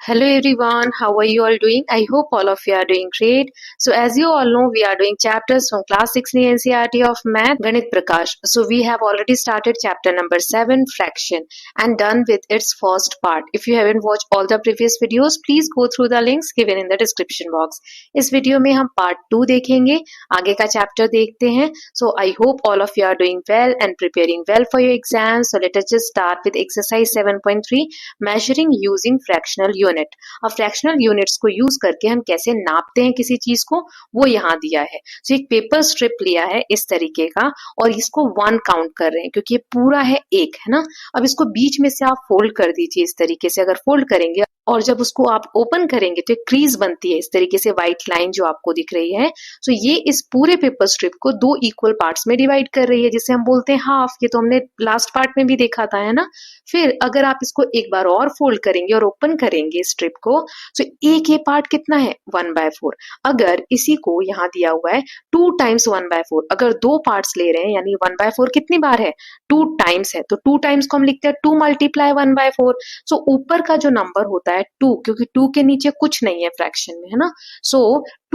Hello everyone, how are you all doing? I hope all of you are doing great. So as you all know, we are doing chapters from class 6 in NCERT of Math, Ganit Prakash. So we have already started chapter number 7, fraction, and done with its first part. If you haven't watched all the previous videos, please go through the links given in the description box. इस video में हम part 2 देखेंगे, आगे का chapter देखते हैं. So I hope all of you are doing well and preparing well for your exams. So let us just start with exercise 7.3, measuring using fractional unit. अब fractional units को use करके हम कैसे नापते हैं किसी चीज को, वो यहाँ दिया है. तो एक पेपर स्ट्रिप लिया है इस तरीके का और इसको 1 काउंट कर रहे हैं क्योंकि ये पूरा है 1, है ना. अब इसको बीच में से आप फोल्ड कर दीजिए इस तरीके से. अगर फोल्ड करेंगे और जब उसको आप ओपन करेंगे तो एक क्रीज बनती है इस तरीके से, व्हाइट लाइन जो आपको दिख रही है. सो ये इस पूरे पेपर स्ट्रिप को 2 इक्वल पार्ट्स में डिवाइड कर रही है, जिसे हम बोलते हैं हाफ. ये तो हमने लास्ट पार्ट में भी देखा था, है ना. फिर अगर आप इसको एक बार और फोल्ड करेंगे और ओपन करेंगे स्ट्रिप को, तो एक ये पार्ट कितना है 1/4. अगर इसी को यहाँ दिया हुआ है 2 टाइम्स 1/4, अगर 2 पार्ट्स ले रहे हैं यानी 1/4 कितनी बार है 2 टाइम्स है, तो 2 टाइम्स को हम लिखते हैं 2 मल्टीप्लाई 1/4. सो ऊपर का जो नंबर होता है 2, क्योंकि 2 के नीचे कुछ नहीं है फ्रैक्शन में, है ना. सो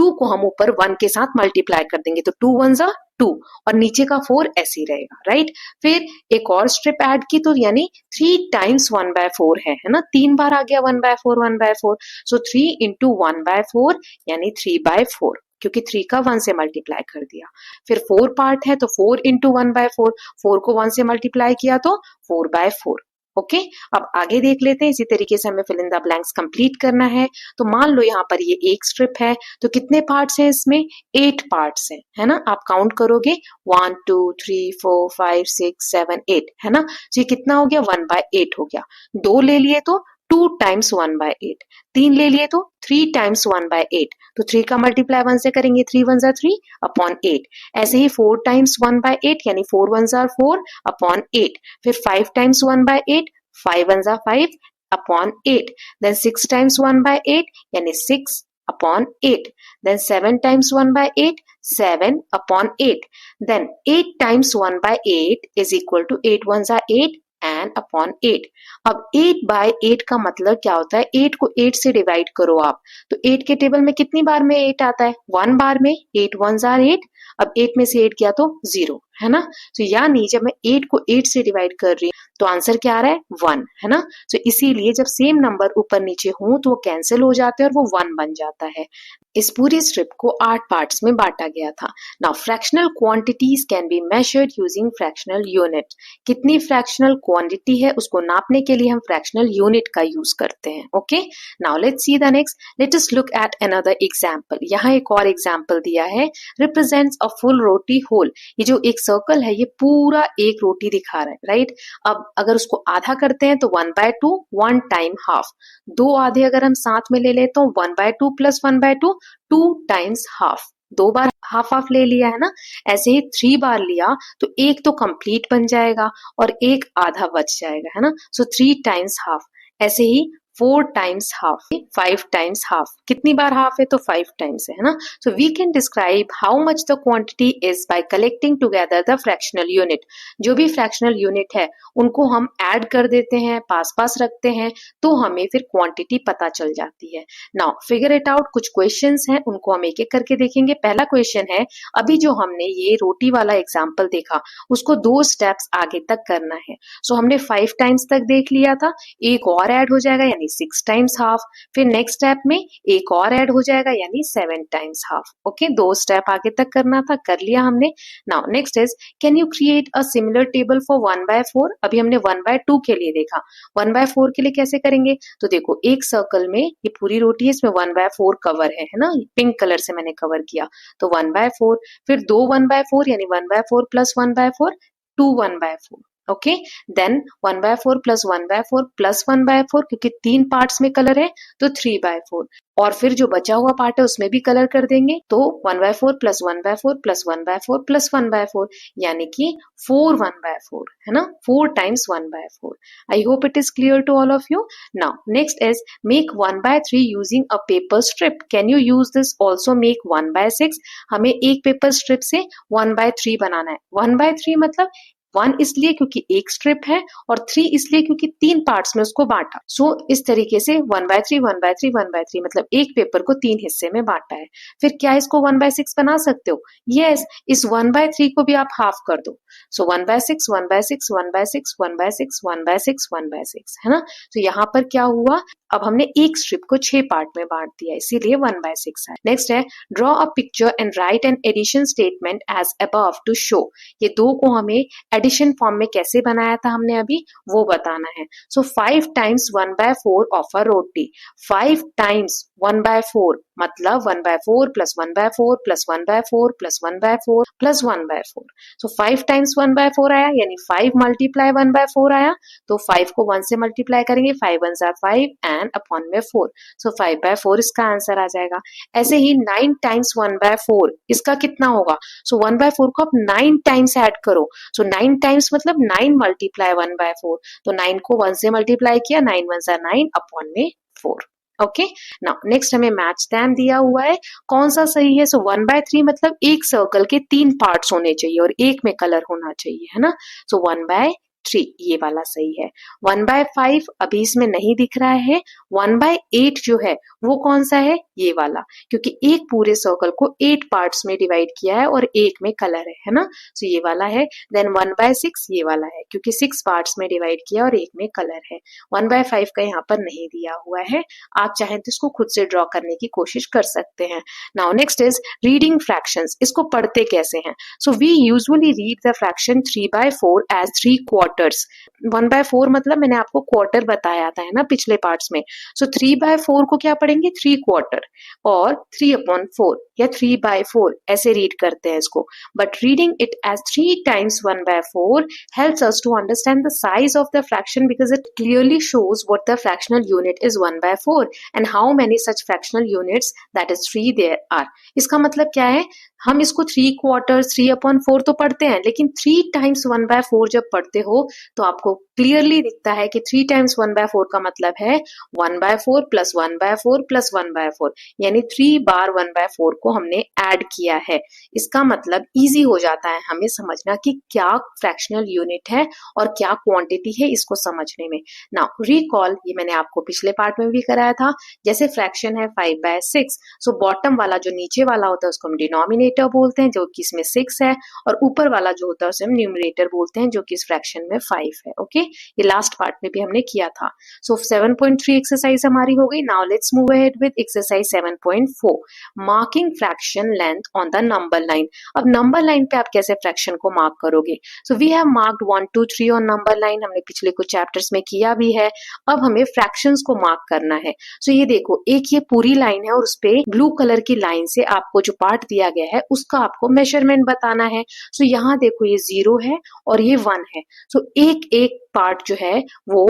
2 को हम ऊपर 1 के साथ मल्टीप्लाई कर देंगे तो 2 1 जा 2 और नीचे का 4 ऐसे ही रहेगा, राइट. फिर एक और स्ट्रिप ऐड की तो यानी 3 टाइम्स 1/4 है ना. 3 बार आ गया 1/4. सो 3 इंटू 1/4 यानी 3/4, क्योंकि 3 का 1 से मल्टीप्लाई कर दिया. फिर 4 पार्ट है तो 4 इंटू 1/4, 4 को 1 से मल्टीप्लाई किया तो 4/4. ओके, अब आगे देख लेते हैं. इसी तरीके से हमें fill in the blanks complete करना है. तो मान लो यहाँ पर ये एक स्ट्रिप है, तो कितने पार्ट्स हैं इसमें 8 पार्ट्स हैं, है ना. आप काउंट करोगे 1 2 3 4 5 6 7 8, है ना. तो ये कितना हो गया 1/8 हो गया. 2 ले लिए तो 2 टाइम्स 1/8, 3 ले लिए तो 3 टाइम्स 1/8. तो 3 का मल्टीप्लाई 1 से करेंगे 3 1 जा 3 अपॉन 8. ऐसे ही 4 टाइम्स 1/8 यानी 4 1 जा 4 अपॉन 8. फिर 5 टाइम्स 1/8, 5 1 जा 5 अपॉन 8. देन 6 टाइम्स 1/8 यानी 6 upon 8. Then 7 times 1/8, 7 upon 8. Then 8 times 1/8 is equal to 8 1 जा 8 and upon 8. अब 8/8 का मतलब क्या होता है, 8 को 8 से डिवाइड करो आप, तो 8 के टेबल में कितनी बार में 8 आता है 1 बार में. 8 1 जा 8, अब 8 में से 8 गया तो 0, है ना. तो यानी जब मैं 8 को 8 से डिवाइड कर रही हूँ तो आंसर क्या आ रहा है 1, है ना. तो इसीलिए जब सेम नंबर ऊपर नीचे हो तो वो कैंसिल हो जाते हैं और वो 1 बन जाता है. इस पूरी स्ट्रिप को 8 पार्ट्स में बांटा गया था. Now fractional quantities can be measured using fractional unit. कितनी फ्रैक्शनल क्वांटिटी है उसको नापने के लिए हम फ्रैक्शनल यूनिट का यूज करते हैं. Okay, now let's see the next. Let us look at another example. यहाँ एक और एग्जांपल दिया है, represents a full roti whole. ये जो एक सर्कल है ये पूरा एक रोटी दिखा रहा है, राइट. अब अगर उसको आधा करते हैं तो 1/2, 1 टाइम हाफ. 2 आधे अगर हम साथ में ले लें तो 1/2 प्लस 1/2, 2 टाइम्स हाफ. 2 बार हाफ हाफ ले लिया, है ना. ऐसे ही 3 बार लिया तो एक तो कंप्लीट बन जाएगा और एक आधा बच जाएगा, है ना. So 3 times half. ऐसे ही 4 टाइम्स हाफ, 5 टाइम्स हाफ. कितनी बार हाफ है तो 5 टाइम्स है ना. So we can describe how much the quantity is by collecting together the fractional unit. जो भी फ्रैक्शनल यूनिट है उनको हम ऐड कर देते हैं, पास पास रखते हैं, तो हमें फिर क्वांटिटी पता चल जाती है. Now figure it out. कुछ क्वेश्चंस हैं उनको हम एक एक करके देखेंगे. पहला क्वेश्चन है, अभी जो हमने ये रोटी वाला एग्जाम्पल देखा उसको 2 स्टेप्स आगे तक करना है. सो हमने 5 टाइम्स तक देख लिया था, एक और ऐड हो जाएगा यानी 6 टाइम्स हाफ. फिर नेक्स्ट स्टेप में एक और ऐड हो जाएगा यानी 7 टाइम्स हाफ. ओके, 2 स्टेप आगे तक करना था, कर लिया हमने. Now next is, can you create a similar table for 1/4. अभी हमने 1/2 के लिए देखा, 1/4 के लिए कैसे करेंगे. तो देखो एक सर्कल में ये पूरी रोटी है, इसमें 1/4 कवर है ना. पिंक कलर से मैंने कवर किया तो 1/4. फिर 2 1/4 यानी 1/4 plus 1/4, 2 1/4. Okay, then 1/4 plus 1/4 plus 1/4, क्योंकि 3 पार्ट्स में कलर है तो 3/4. और फिर जो बचा हुआ पार्ट है उसमें भी कलर कर देंगे तो 1/4 प्लस 1/4 प्लस 1/4 प्लस 1/4 यानी कि 4 1/4, है ना. 4 times 1/4. I hope it is clear to all of you. Now next is, make 1/3 using a paper strip. Can you use this also make 1/6. हमें एक पेपर स्ट्रिप से 1/3 बनाना है. 1/3 मतलब 1 इसलिए क्योंकि एक स्ट्रिप है और 3 इसलिए क्योंकि 3 पार्ट्स में उसको बांटा। सो इस तरीके से 1/3 1/3 1/3 मतलब एक पेपर को 3 हिस्से में बांटा है। फिर क्या इसको 1/6 बना सकते हो? यस, इस 1/3 को भी आप हाफ कर दो। सो 1/6 1/6 1/6 1/6 1/6 1/6 है ना। तो यहाँ पर क्या हुआ, अब हमने एक स्ट्रिप को 6 पार्ट में बांट दिया, इसीलिए 1/6 है। नेक्स्ट है draw a picture and write an addition statement as above to show. ये दो को हमें एडिशन फॉर्म में कैसे बनाया था हमने अभी, वो बताना है। सो 5 times 1/4 of a roti. 5 times 1/4 मतलब 1/4 प्लस 1/4 प्लस 1/4 प्लस 1/4 प्लस 1/4। सो 5 टाइम्स 1/4 आया, यानी 5 मल्टीप्लाई 1/4 आया। तो 5 को 1 से मल्टीप्लाई करेंगे, 5 1 जा 5 एंड अपॉन में 4। सो 5/4 इसका आंसर आ जाएगा। ऐसे ही 9 टाइम्स 1/4 इसका कितना होगा? सो 1/4 को आप 9 टाइम्स ऐड करो। सो 9 टाइम्स मतलब 9 मल्टीप्लाई 1/4। तो 9 को 1 से मल्टीप्लाई किया, 9 1 जा 9 अपॉन में 4। ओके, नाउ नेक्स्ट हमें मैच दैम दिया हुआ है, कौन सा सही है? सो 1/3 मतलब एक सर्कल के 3 पार्ट्स होने चाहिए और एक में कलर होना चाहिए, है ना। सो 1/3 ये वाला सही है। 1/5 अभी इसमें नहीं दिख रहा है। 1/8 जो है वो कौन सा है? ये वाला, क्योंकि एक पूरे सर्कल को 8 पार्ट्स में डिवाइड किया है और एक में कलर है ना। सो ये वाला है। देन 1/6 ये वाला है, क्योंकि 6 पार्ट्स में डिवाइड किया और एक में कलर है। 1/5 का यहाँ पर नहीं दिया हुआ है, आप चाहें तो इसको खुद से ड्रॉ करने की कोशिश कर सकते हैं। Now next is reading fractions. इसको पढ़ते कैसे हैं? So we usually read the fraction 3/4 as 3 quarters. 1/4 मतलब मैंने आपको क्वार्टर बताया था, है ना, पिछले पार्ट्स में। सो 3/4 को क्या पढ़ेंगे? 3 क्वार्टर और 3/4 या 3/4 ऐसे रीड करते हैं इसको। But reading it as 3 times 1/4 helps us to understand the size of the fraction because it clearly shows what the fractional unit is 1/4 and how many such fractional units, that is 3, there are. इसका मतलब क्या है? हम इसको 3 quarters 3/4 तो पढ़ते हैं, लेकिन 3 टाइम्स 1/4 जब पढ़ते हो तो आपको क्लियरली दिखता है कि 3 टाइम्स 1/4 का मतलब है 1/4 प्लस 1/4 प्लस 1/4, यानी 3 बार 1/4 को हमने ऐड किया है। इसका मतलब इजी हो जाता है हमें समझना कि क्या फ्रैक्शनल यूनिट है और क्या क्वांटिटी है इसको समझने में। नाउ रिकॉल, ये मैंने आपको पिछले पार्ट में भी कराया था। जैसे फ्रैक्शन है 5/6, सो बॉटम वाला जो नीचे वाला होता है उसको हम डिनोमिनेटर बोलते हैं, जो कि इसमें 6 है, और ऊपर वाला जो होता है उसे हम न्यूमरेटर बोलते हैं, जो कि इस फ्रैक्शन में 5 है। ओके, ये लास्ट पार्ट में भी हमने किया था। सो 7.3 एक्सरसाइज हमारी हो गई। Now let's move ahead with exercise 7.4, marking fraction length on the number line. अब नंबर लाइन पे आप कैसे फ्रैक्शन को मार्क करोगे? So we have marked 1 2 3 on number line, हमने पिछले कुछ चैप्टर्स में किया भी है। अब हमें फ्रैक्शंस को मार्क करना है। सो ये देखो, एक ये पूरी लाइन है और उस पे ब्लू कलर की लाइन से आपको जो पार्ट दिया गया है उसका आपको मेजरमेंट बताना है। सो यहाँ देखो, ये 0 है और ये 1 है। सो एक एक पार्ट जो है वो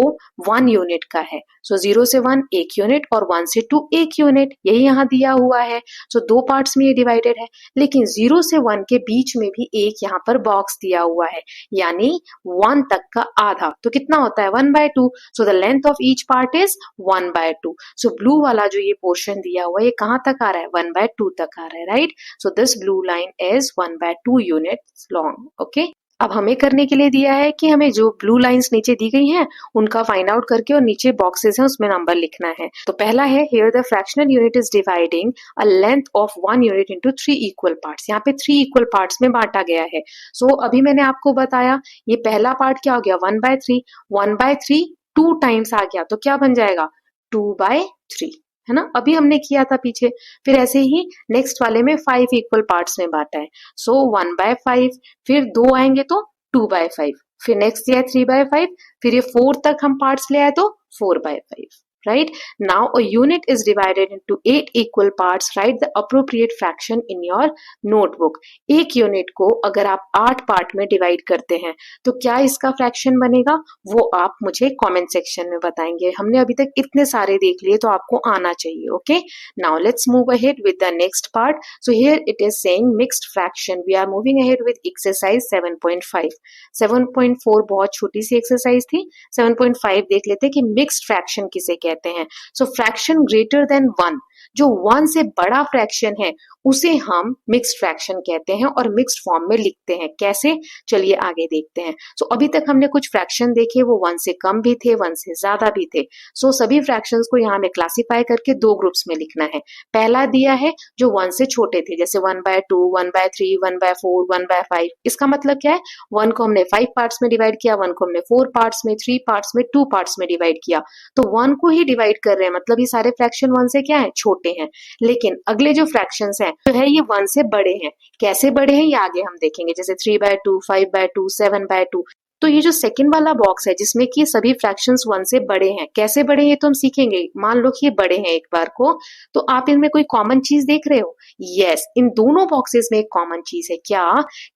1 यूनिट का है। सो 0 से 1 1 यूनिट और 1 से 2 1 यूनिट, यही यहाँ दिया हुआ है। सो दो पार्ट्स में ये डिवाइडेड है, लेकिन 0 से 1 के बीच में भी एक यहाँ पर बॉक्स दिया हुआ है, यानी 1 तक का आधा। तो कितना होता है? 1/2। So the length of each part is 1/2। So blue वाला जो ये पोर्शन दिया हुआ है, ये कहाँ तक आ रहा है? 1/2 तक आ रहा है, right. So this blue line is 1/2 units long. Okay, अब हमें करने के लिए दिया है कि हमें जो ब्लू लाइंस नीचे दी गई हैं उनका फाइंड आउट करके और नीचे बॉक्सेस हैं उसमें नंबर लिखना है। तो पहला है, here the fractional unit is dividing a length of 1 unit into 3 equal parts. यहाँ पे 3 इक्वल पार्ट्स में बांटा गया है। सो अभी मैंने आपको बताया ये पहला पार्ट क्या हो गया? 1/3। 1/3 2 टाइम्स आ गया तो क्या बन जाएगा? 2/3, है ना। अभी हमने किया था पीछे। फिर ऐसे ही नेक्स्ट वाले में 5 इक्वल पार्ट्स में बांटा है। सो 1/5, फिर 2 आएंगे तो 2/5, फिर नेक्स्ट दिया है 3/5, फिर ये 4 तक हम पार्ट्स ले आए तो 4/5, right? Now a unit is divided into 8 equal parts. Write the appropriate fraction in your notebook. एक यूनिट को अगर आप 8 पार्ट में डिवाइड करते हैं तो क्या इसका फ्रैक्शन बनेगा, वो आप मुझे कमेंट सेक्शन में बताएंगे। हमने अभी तक इतने सारे देख लिए तो आपको आना चाहिए। Okay, now let's move ahead with the next part. So here it is saying mixed fraction. We are moving ahead with exercise 7.5। 7.4 बहुत छोटी सी एक्सरसाइज थी। 7.5 देख लेते हैं कि मिक्स्ड फ्रैक्शन किसे कहते हैं। सो फ्रैक्शन ग्रेटर देन 1, जो 1 से बड़ा फ्रैक्शन है उसे हम मिक्स्ड फ्रैक्शन कहते हैं और मिक्स्ड फॉर्म में लिखते हैं। कैसे, चलिए आगे देखते हैं। सो अभी तक हमने कुछ फ्रैक्शन देखे, वो 1 से कम भी थे, 1 से ज्यादा भी थे। सो सभी फ्रैक्शंस को यहाँ हमें क्लासिफाई करके दो ग्रुप्स में लिखना है। पहला दिया है जो 1 से छोटे थे, जैसे 1/2, 1/3, 1/4, 1/5। इसका मतलब क्या है, 1 को हमने 5 पार्ट्स में डिवाइड किया, 1 को हमने 4 पार्ट्स में, 3 पार्ट्स में, 2 पार्ट्स में डिवाइड किया। तो 1 को ही डिवाइड कर रहे हैं, मतलब ये सारे फ्रैक्शन 1 से क्या है, छोटे हैं। लेकिन अगले जो फ्रैक्शंस हैं जो है ये 1 से बड़े हैं। कैसे बड़े हैं ये आगे हम देखेंगे, जैसे 3/2, 5/2, 7/2। तो ये जो सेकंड वाला बॉक्स है जिसमें कि सभी फ्रैक्शंस 1 से बड़े हैं, कैसे बड़े हैं तो हम सीखेंगे। मान लो कि ये बड़े हैं एक बार को, तो आप इनमें कोई कॉमन चीज देख रहे हो? यस, इन दोनों बॉक्सेस में एक कॉमन चीज है। क्या,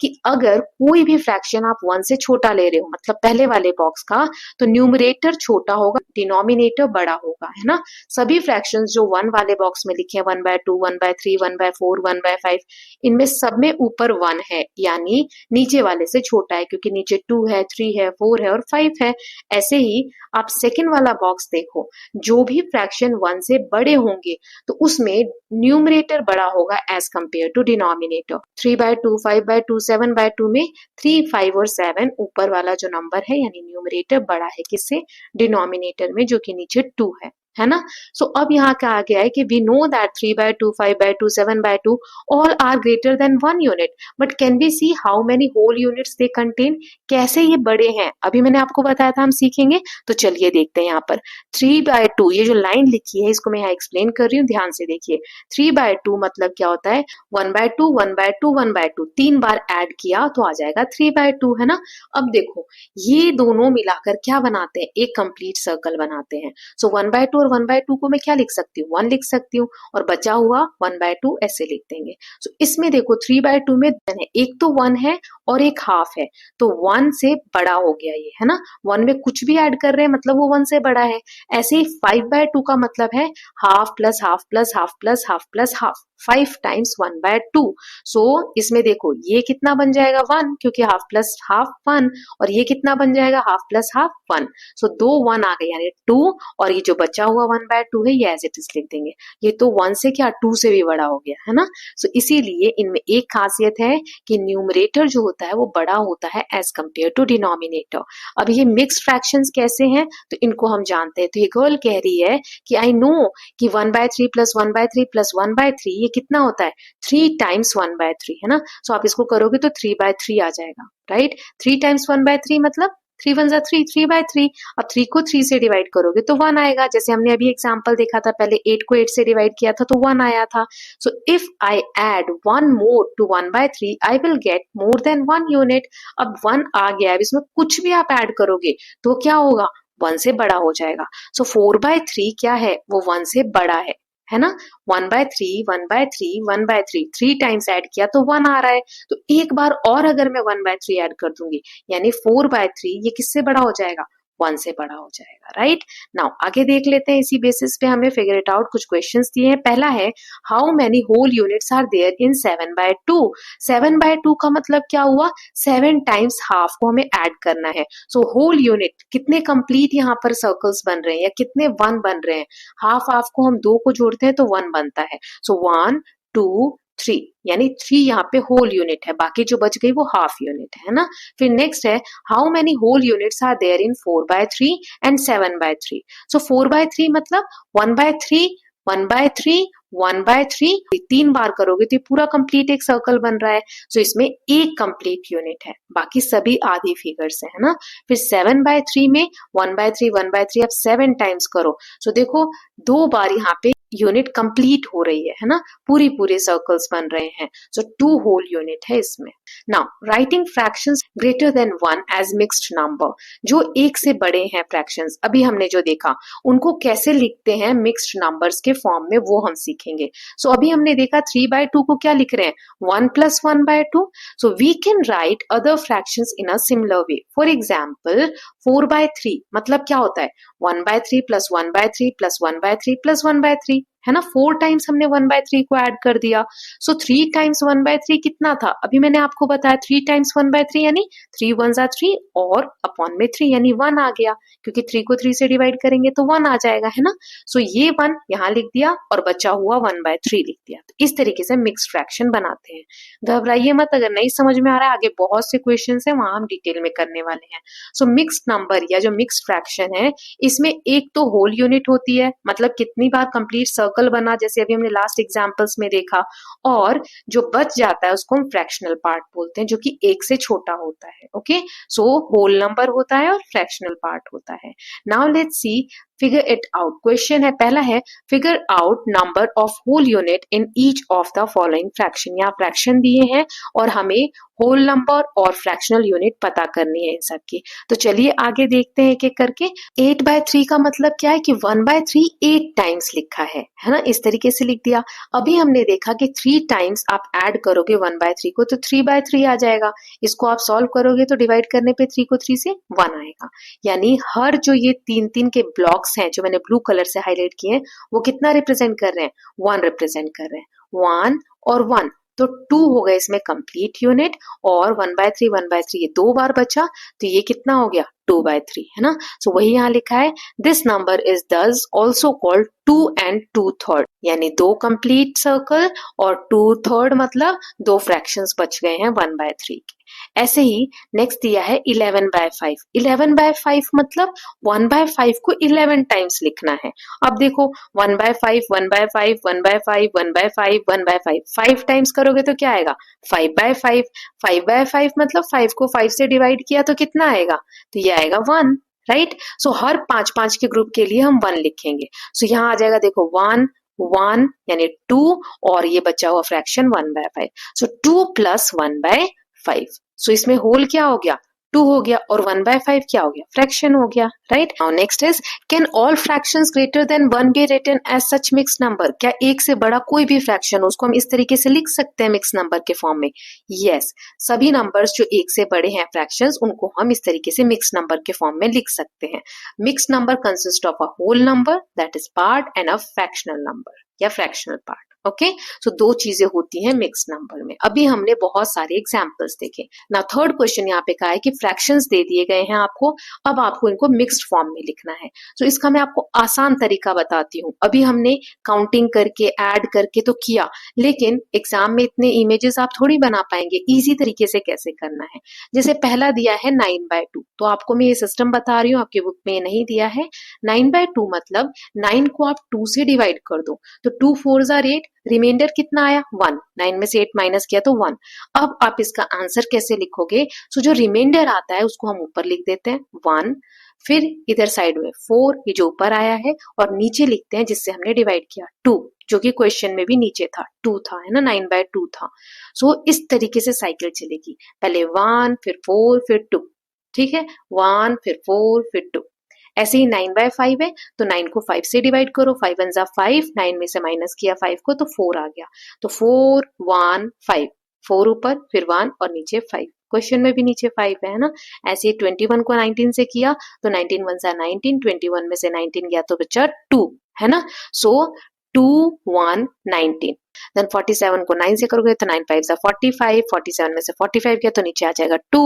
कि अगर कोई भी फ्रैक्शन आप 1 से छोटा ले रहे हो, मतलब पहले वाले बॉक्स का, तो न्यूमरेटर छोटा होगा, डिनोमिनेटर बड़ा होगा, है ना। सभी फ्रैक्शंस जो 1 वाले बॉक्स में लिखे हैं, 1/2, 1/3, 1/4, 1/5, इनमें सब में ऊपर 1 है, यानी नीचे वाले से छोटा है, क्योंकि नीचे 2 है, 3 है, 4 है और 5 है। ऐसे ही आप सेकंड वाला बॉक्स देखो, जो भी फ्रैक्शन 1 से बड़े होंगे तो उसमें न्यूमरेटर बड़ा होगा एज कंपेयर टू डिनोमिनेटर। 3/2, 5/2, 7/2 में 3, 5 और 7 ऊपर वाला जो नंबर है, यानी न्यूमरेटर बड़ा है किससे, डिनोमिनेटर में, जो कि नीचे 2 है ना। सो अब यहाँ क्या आ गया है कि we know that 3/2, 5/2, 7/2 all are greater than 1 unit, but can we see how many whole units they contain. कैसे ये बड़े हैं अभी मैंने आपको बताया था, हम सीखेंगे। तो चलिए देखते हैं यहाँ पर 3/2, ये जो लाइन लिखी है इसको मैं यहाँ एक्सप्लेन कर रही हूँ, ध्यान से देखिए। 3/2 मतलब क्या होता है, 1/2, 1/2, 1/2, 3 बार ऐड किया तो आ जाएगा 3/2, है ना। अब देखो ये दोनों मिलाकर क्या बनाते हैं, एक कंप्लीट सर्कल बनाते हैं। सो 1/2 और 1/2 को मैं क्या लिख सकती हूँ, 1 लिख सकती हूँ, और बचा हुआ 1/2 ऐसे लिख देंगे। सो इसमें देखो 3/2 में एक तो 1 है और एक हाफ है, तो 1 से बड़ा हो गया ये, है ना। 1 में कुछ भी ऐड कर रहे हैं मतलब वो 1 से बड़ा है। ऐसे ही 5/2 का मतलब है half plus half plus half plus half plus half, 5 times 1/2। सो इसमें देखो ये कितना बन जाएगा 1, क्योंकि हाफ प्लस हाफ 1, और ये कितना बन जाएगा हाफ प्लस हाफ 1। सो 2 1 आ गए यानी 2, और ये जो बचा हुआ 1/2 है ये एज इट इज लिख देंगे। ये तो 1 से क्या 2 से भी बड़ा हो गया, है ना। सो इसीलिए इनमें एक खासियत है कि न्यूमरेटर जो होता है वो बड़ा होता है एज कंपेयर टू डिनोमिनेटर। अब ये मिक्स्ड फ्रैक्शंस कैसे हैं तो इनको हम जानते हैं। तो ये गर्ल कह रही है कि आई नो कि 1/3 प्लस 1/3 प्लस 1/3 ये कितना होता है, 3 टाइम्स 1/3, है ना। सो आप इसको करोगे तो 3/3 आ जाएगा, राइट। 3 टाइम्स 1/3 मतलब 3 1 जा 3, 3/3। अब 3 को 3 से डिवाइड करोगे तो 1 आएगा, जैसे हमने अभी एग्जांपल देखा था, पहले 8 को 8 से डिवाइड किया था तो 1 आया था। So if I add 1 more to 1/3 I will get more than 1 unit. अब 1 आ गया, अब इसमें कुछ भी आप ऐड करोगे तो क्या होगा, 1 से बड़ा हो जाएगा। सो 4/3 क्या है, वो 1 से बड़ा है ना। 1/3, 1/3, 1/3, 3 टाइम्स ऐड किया तो 1 आ रहा है। तो एक बार और अगर मैं 1/3 ऐड कर दूंगी, यानी 4/3, ये किससे बड़ा हो जाएगा, 1 से बड़ा हो जाएगा, राइट। नाउ आगे देख लेते हैं, इसी बेसिस पे हमें फिगर इट आउट। कुछ क्वेश्चंस दिए हैं। पहला है how many whole units are there in 7/2। 7/2 का मतलब क्या हुआ, 7 टाइम्स हाफ को हमें ऐड करना है। सो होल यूनिट कितने कंप्लीट यहाँ पर सर्कल्स बन रहे हैं या कितने 1 बन रहे हैं, हाफ हाफ को हम 2 को जोड़ते हैं तो 1 बनता है। सो 1 2 3, यानी 3 यहाँ पे होल यूनिट है, बाकी जो बच गई वो हाफ यूनिट है ना। फिर नेक्स्ट है how many whole units are there in 4/3 and 7/3। So 4/3 मतलब 1/3, 1/3, 1/3, 3 बार करोगे तो ये पूरा कंप्लीट एक सर्कल बन रहा है। सो इसमें एक कंप्लीट यूनिट है, बाकी सभी आधी फिगर्स है ना। फिर 7/3 में 1/3, 1/3 आप 7 टाइम्स करो, सो देखो 2 बार यहाँ पे यूनिट कंप्लीट हो रही है ना, पूरी पूरे सर्कल्स बन रहे हैं। सो 2 होल यूनिट है इसमें। Now writing fractions greater than 1 as mixed number, जो एक से बड़े हैं फ्रैक्शंस, अभी हमने जो देखा उनको कैसे लिखते हैं मिक्स्ड नंबर्स के फॉर्म में, वो हम सीखेंगे। सो अभी हमने देखा 3/2 को क्या लिख रहे हैं, 1 + 1/2। So we can write other fractions in a similar way. For example 4/3 मतलब क्या होता है, 1/3 + 1/3 + 1/3 + 1/3। है ना, 4 टाइम्स हमने 1/3 को ऐड कर दिया। सो 3 टाइम्स 1/3 कितना था, अभी मैंने आपको बताया 3 टाइम्स 1/3 यानी 3 1 3 और अपॉन में 3 यानी 1 आ गया, क्योंकि 3 को 3 से डिवाइड करेंगे तो 1 आ जाएगा, है ना। सो ये 1 यहाँ लिख दिया और बचा हुआ 1/3 लिख दिया। तो इस तरीके से मिक्स्ड फ्रैक्शन बनाते हैं। घबराइए मत, अगर नहीं समझ में आ रहा है आगे बहुत से क्वेश्चन है वहां हम डिटेल में करने वाले हैं। सो मिक्स्ड नंबर या जो मिक्स्ड फ्रैक्शन है, इसमें एक तो होल यूनिट होती है, मतलब कितनी बार कंप्लीट सर्कल बना, जैसे अभी हमने लास्ट एग्जांपल्स में देखा, और जो बच जाता है उसको हम फ्रैक्शनल पार्ट बोलते हैं, जो कि एक से छोटा होता है। ओके, सो होल नंबर होता है और फ्रैक्शनल पार्ट होता है। Now let's see, figure it out. Question है, पहला है figure out number of whole unit in each of the following fraction. यहाँ फ्रैक्शन दिए हैं और हमें होल नंबर और फ्रैक्शनल यूनिट पता करनी है इन सब की। तो चलिए आगे देखते हैं एक एक करके। 8/3 का मतलब क्या है कि 1/3 8 टाइम्स लिखा है ना, इस तरीके से लिख दिया। अभी हमने देखा कि 3 टाइम्स आप ऐड करोगे 1/3 को तो 3/3 आ जाएगा। इसको आप सॉल्व करोगे तो डिवाइड करने पे 3 को 3 से 1 आएगा। यानी हर जो ये 3 के ब्लॉक्स हैं जो मैंने ब्लू कलर से हाईलाइट किए हैं, वो कितना रिप्रेजेंट कर रहे हैं, 1 रिप्रेजेंट कर रहे हैं। 1 और 1 तो 2 हो गए इसमें कंप्लीट यूनिट, और 1/3 ये 2 बार बचा, तो ये कितना हो गया 2/3, है ना। सो वही यहाँ लिखा है, दिस नंबर इज दस ऑल्सो कॉल्ड 2 and 2/3, यानी 2 कंप्लीट सर्कल और 2/3 मतलब 2 फ्रैक्शंस बच गए हैं 1/3 के। ऐसे ही नेक्स्ट दिया है 11/5। 11/5 मतलब 1/5 को 11 टाइम्स लिखना है। अब देखो 1/5 1/5 1/5 1/5 1/5 5 टाइम्स करोगे तो क्या आएगा 5/5। 5/5 मतलब 5 को 5 से डिवाइड किया तो कितना आएगा, तो ये आएगा 1, राइट। सो हर 5 के ग्रुप के लिए हम 1 लिखेंगे। सो यहाँ आ जाएगा देखो 1 1 यानी 2 और ये बचा हुआ फ्रैक्शन 1/5। सो 2 + 1/5। सो इसमें होल क्या हो गया 2 हो गया और 1/5 क्या हो गया फ्रैक्शन हो गया, right. Now next is, can all fractions greater than 1 be written as such mix number. क्या एक से बड़ा कोई भी फ्रैक्शन हो उसको हम इस तरीके से लिख सकते हैं मिक्स नंबर के फॉर्म में? यस, सभी नंबर्स जो एक से बड़े हैं फ्रैक्शंस, उनको हम इस तरीके से मिक्स नंबर के फॉर्म में लिख सकते हैं। Mix number consist of a whole number that is part and a fractional number या फ्रैक्शनल पार्ट। ओके, सो 2 चीजें होती हैं मिक्स नंबर में। अभी हमने बहुत सारे एग्जांपल्स देखे। ना थर्ड क्वेश्चन यहाँ पे कहा है कि फ्रैक्शंस दे दिए गए हैं आपको, अब आपको इनको मिक्स्ड फॉर्म में लिखना है। तो इसका मैं आपको आसान तरीका बताती हूँ। अभी हमने काउंटिंग करके ऐड करके तो किया, लेकिन एग्जाम में इतने इमेजेस आप थोड़ी बना पाएंगे। इजी तरीके से कैसे करना है, जैसे पहला दिया है 9/2, तो आपको मैं ये सिस्टम बता रही हूँ, आपकी बुक में नहीं दिया है। 9/2 मतलब 9 को आप 2 से डिवाइड कर दो तो 2 4 आर 8, रिमाइंडर कितना आया 1, 9 में से 8 माइनस किया तो 1। अब आप इसका आंसर कैसे लिखोगे, सो जो रिमाइंडर आता है उसको हम ऊपर लिख देते हैं 1, फिर इधर साइड में 4, ये जो ऊपर आया है, और नीचे लिखते हैं जिससे हमने डिवाइड किया 2, जो कि क्वेश्चन में भी नीचे था 2 था, है ना, 9/2 था। सो इस तरीके से साइकिल चलेगी, पहले 1 फिर 4 फिर 2, ठीक है, 1 फिर 4 फिर 2। ऐसे ही 9/5 है तो 9 को 5 से डिवाइड करो, 5 1 5, 9 में से माइनस किया 5 को तो 4 आ गया, तो 4 1 5, 4 ऊपर फिर 1 और नीचे 5, क्वेश्चन में भी नीचे 5 है ना। ऐसे ही 21 को 19 से किया तो 19 1 19, 21 में से 19 गया तो बचा 2, है ना। सो 2 1 19। देन 47 को 9 से करोगे तो 9 5 45, 47 में से 45 गया तो नीचे आ जाएगा 2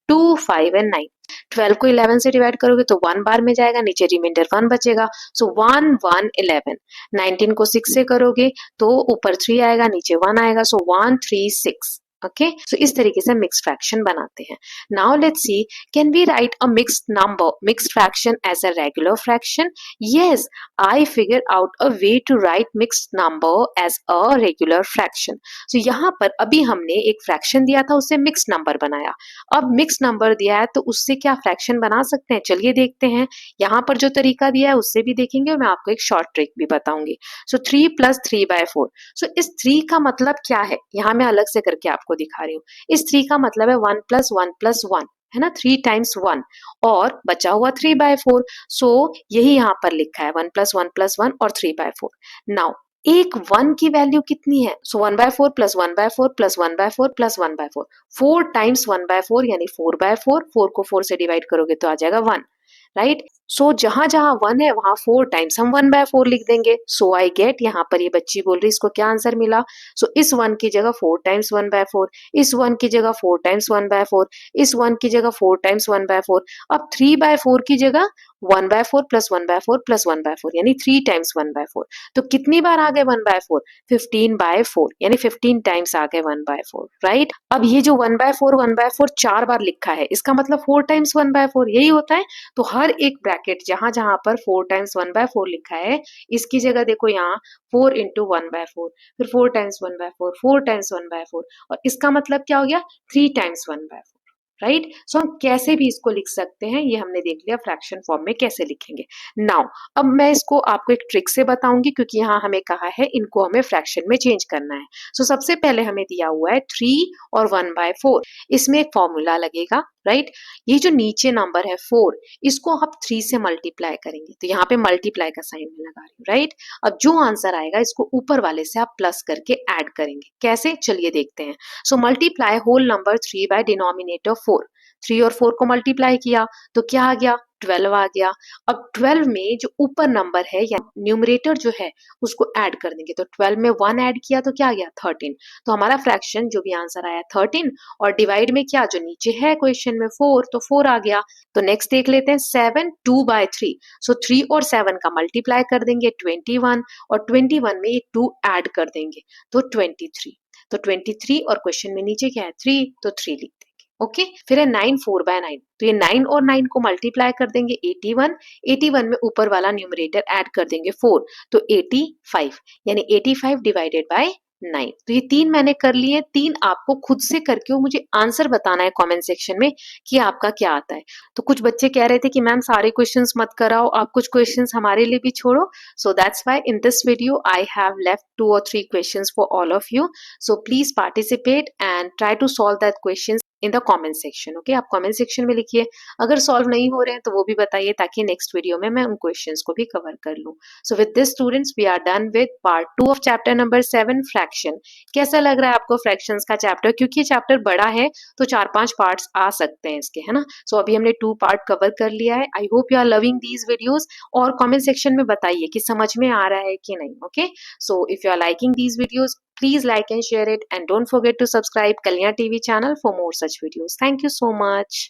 2 5 एंड 9। 12 को 11 से डिवाइड करोगे तो 1 बार में जाएगा, नीचे रिमाइंडर 1 बचेगा, सो 1 1 11। 19 को 6 से करोगे तो ऊपर 3 आएगा, नीचे 1 आएगा, सो 1 3 6। ओके, सो इस तरीके से मिक्स्ड फ्रैक्शन बनाते हैं। Now let's see, can we write a mixed number mixed fraction as a regular fraction? Yes, I figure out a way to write mixed number as a regular fraction. So यहाँ पर अभी हमने एक fraction दिया था, उससे mixed number बनाया। अब मिक्स्ड नंबर दिया है तो उससे क्या फ्रैक्शन बना सकते हैं, चलिए देखते हैं। यहाँ पर जो तरीका दिया है उससे भी देखेंगे और मैं आपको एक शॉर्ट ट्रिक भी बताऊंगी। सो 3 + 3/4। सो इस 3 का मतलब क्या है, यहाँ मैं अलग से करके आपको दिखा रही हूँ। इस 3 का मतलब है 1 + 1 + 1, है ना, 3 टाइम्स 1 और बचा हुआ 3/4। सो यही यहाँ पर लिखा है 1 + 1 + 1 और 3/4। नाउ एक 1 की वैल्यू कितनी है, सो 1/4 + 1/4 + 1/4 + 1/4, 4 टाइम्स 1/4 यानी 4/4, 4 को 4 से डिवाइड करोगे तो आ जाएगा 1, राइट। सो जहां जहां 1 है वहां 4 टाइम्स हम 1/4 लिख देंगे. सो आई गेट, यहाँ पर ये बच्ची बोल रही इसको क्या आंसर मिला. सो इस 1 की जगह 4 टाइम्स 1/4, इस 1 की जगह 4 टाइम्स 1/4, इस 1 की जगह 4 टाइम्स 1/4. अब 3/4 की जगह 1/4 प्लस 1/4 प्लस 1/4 यानी 3 टाइम्स 1/4. तो कितनी बार आ गए 1/4? 15/4 यानी 15 टाइम्स आ गए 1/4. राइट. अब ये जो 1/4 4 बार लिखा है, इसका मतलब 4 टाइम्स 1/4 यही होता है. तो हर एक ब्रैकेट जहां जहां पर 4 टाइम्स 1/4 लिखा है, इसकी जगह देखो यहाँ 4 इंटू 1/4, फिर 4 टाइम्स 1/4, 4 टाइम्स 1/4, और इसका मतलब क्या हो गया 3 टाइम्स 1/4. राइट. सो हम कैसे भी इसको लिख सकते हैं, ये हमने देख लिया फ्रैक्शन फॉर्म में कैसे लिखेंगे. नाउ अब मैं इसको आपको एक ट्रिक से बताऊंगी, क्योंकि यहाँ हमें कहा है इनको हमें फ्रैक्शन में चेंज करना है. सो सबसे पहले हमें दिया हुआ है 3 और 1/4. इसमें एक फॉर्मूला लगेगा. राइट. ये जो नीचे नंबर है 4, इसको आप 3 से मल्टीप्लाई करेंगे, तो यहाँ पे मल्टीप्लाई का साइन में लगा रही हूँ. राइट. अब जो आंसर आएगा इसको ऊपर वाले से आप प्लस करके ऐड करेंगे. कैसे, चलिए देखते हैं. So multiply whole number 3 by denominator 4. 3 और 4 को मल्टीप्लाई किया तो क्या आ गया, 12 आ गया. अब 12 में जो ऊपर नंबर है या न्यूमरेटर जो है उसको ऐड कर देंगे, तो 12 में 1 ऐड किया तो क्या आ गया 13. तो हमारा फ्रैक्शन जो भी आंसर आया 13, और डिवाइड में क्या जो नीचे है क्वेश्चन में 4, तो 4 आ गया. तो नेक्स्ट देख लेते हैं 7 2/3. सो 3 और 7 का मल्टीप्लाई कर देंगे 21, और 21 में ये 2 ऐड कर देंगे तो 23. तो 23, और क्वेश्चन में नीचे क्या है 3, तो 3 लिख देंगे. ओके. फिर है 9 4/9. तो ये 9 और 9 को मल्टीप्लाई कर देंगे 81. 81 में ऊपर वाला न्यूमरेटर ऐड कर देंगे 4, तो 85, यानी 85 डिवाइडेड बाय 9. तो ये 3 मैंने कर लिए. 3 आपको खुद से करके मुझे आंसर बताना है कमेंट सेक्शन में कि आपका क्या आता है. तो कुछ बच्चे कह रहे थे कि मैम सारे क्वेश्चंस मत कराओ, आप कुछ क्वेश्चंस हमारे लिए भी छोड़ो. So that's why in this video I have left 2 or 3 questions for all of you. So please participate and try to solve that questions in the comment section. Okay, आप comment section में लिखिए. अगर solve नहीं हो रहे हैं तो वो भी बताइए, ताकि नेक्स्ट वीडियो में मैं उन क्वेश्चंस को भी कवर कर लूं. So with this students we are done with part 2 of chapter number 7 fraction. कैसा लग रहा है आपको फ्रैक्शंस का चैप्टर? क्योंकि ये चैप्टर बड़ा है तो 4-5 पार्ट्स आ सकते हैं इसके, है ना. सो अभी हमने 2 पार्ट कवर कर लिया है. I hope you are loving these videos, और कमेंट सेक्शन में बताइए कि समझ में आ रहा है कि नहीं. Okay. So if you are liking these videos, please like and share it, and don't forget to subscribe Kalyan TV channel for more such videos. Thank you so much.